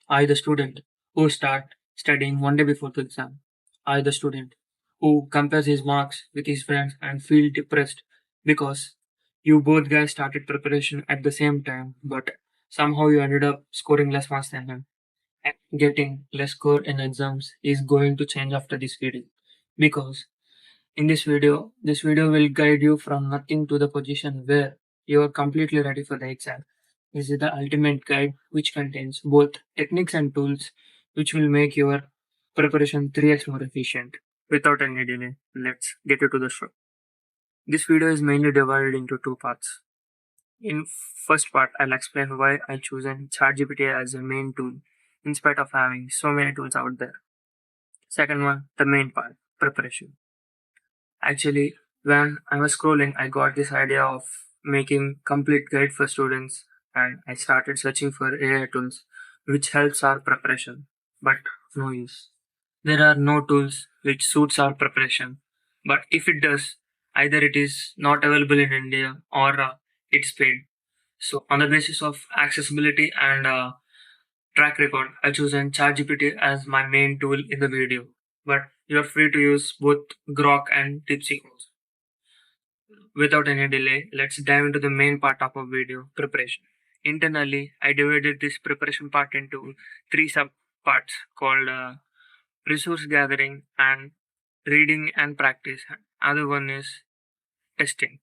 Are the student who start studying one day before the exam? Are the student who compares his marks with his friends and feel depressed because you both guys started preparation at the same time, but somehow you ended up scoring less marks than him? And getting less score in exams is going to change after this video, because in this video will guide you from nothing to the position where you are completely ready for the exam. This is the ultimate guide which contains both techniques and tools which will make your preparation 3x more efficient. Without any delay, let's get into the show. This video is mainly divided into two parts. In first part, I'll explain why I chosen ChatGPT as a main tool in spite of having so many tools out there. Second one, the main part, preparation. Actually, when I was scrolling, I got this idea of making complete guide for students, and I started searching for AI tools which helps our preparation. But no use. There are no tools which suits our preparation. But if it does, either it is not available in India or it's paid. So on the basis of accessibility and track record, I chosen ChatGPT as my main tool in the video. But you're free to use both Grok and DeepSeek also. Without any delay, let's dive into the main part of our video, preparation. Internally, I divided this preparation part into three sub parts called resource gathering and reading and practice. Other one is testing.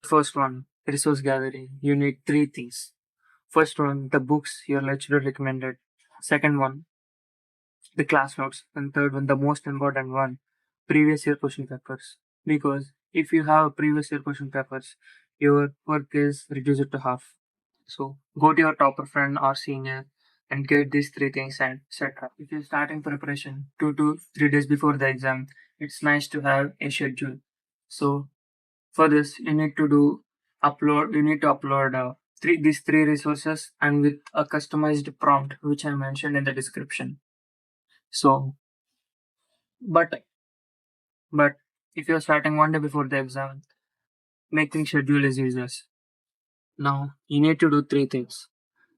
First one, resource gathering. You need three things. First one, the books your lecturer recommended. Second one, the class notes. And third one, the most important one, previous year question papers. Because if you have previous year question papers, your work is reduced to half. So go to your topper friend or senior and get these three things and etc. If you're starting preparation 2 to 3 days before the exam, it's nice to have a schedule. So for this, you need to upload these three resources and with a customized prompt, which I mentioned in the description. So, but but if you're starting one day before the exam, making schedule is useless. Now you need to do three things: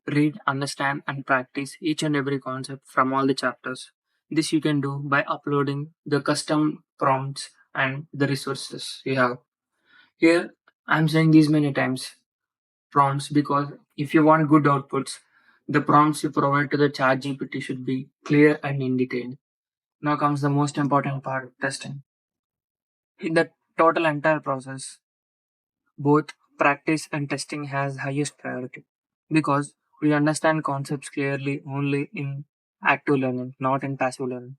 read, understand, and practice each and every concept from all the chapters. This you can do by uploading the custom prompts and the resources you have. Here, I'm saying these many times prompts because if you want good outputs, the prompts you provide to the chat GPT should be clear and in detail. Now comes the most important part, testing. In the total entire process, both practice and testing has highest priority because we understand concepts clearly only in active learning, not in passive learning.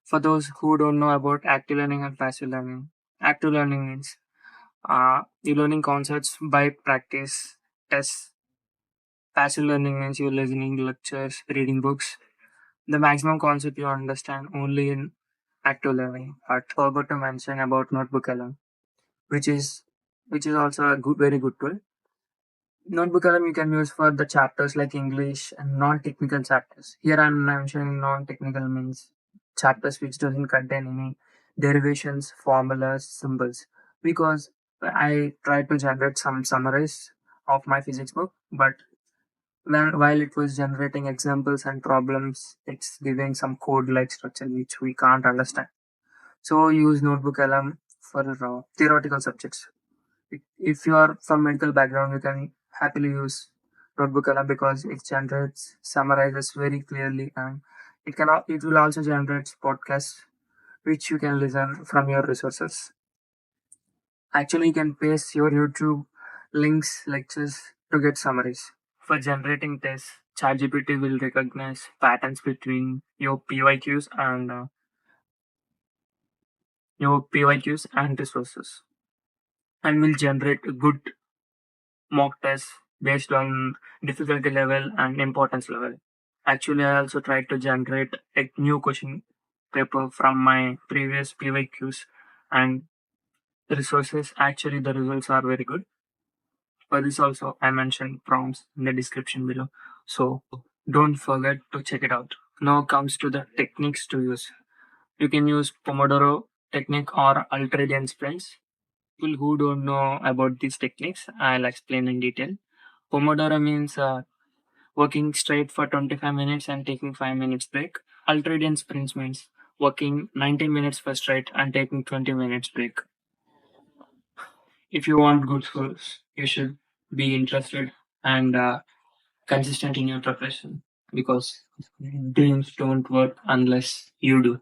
For those who don't know about active learning and passive learning, active learning means you're learning concepts by practice, tests. Passive learning means you're listening lectures, reading books. The maximum concept you understand only in active learning. But forgot to mention about notebook alone, which is also a very good tool. Notebook alarm you can use for the chapters like English and non-technical chapters. Here I'm mentioning non-technical means chapters which doesn't contain any derivations, formulas, symbols. Because I tried to generate some summaries of my physics book, but while it was generating examples and problems, it's giving some code-like structure which we can't understand. So use Notebook LM for theoretical subjects. If you are from medical background, you can happily use Notebook LM because it generates summarizes very clearly, and it will also generate podcasts which you can listen from your resources. Actually, you can paste your YouTube links, lectures to get summaries. For generating tests, ChatGPT will recognize patterns between your PYQs and resources, and will generate a good mock tests based on difficulty level and importance level. Actually, I also tried to generate a new question paper from my previous PYQs and resources. Actually, the results are very good. For this also, I mentioned prompts in the description below. So don't forget to check it out. Now comes to the techniques to use. You can use Pomodoro technique or ultradian sprints. People who don't know about these techniques, I'll explain in detail. Pomodoro means working straight for 25 minutes and taking 5 minutes break. Ultradian sprints means working 90 minutes for straight and taking 20 minutes break. If you want good scores, you should be interested and consistent in your profession, because dreams don't work unless you do.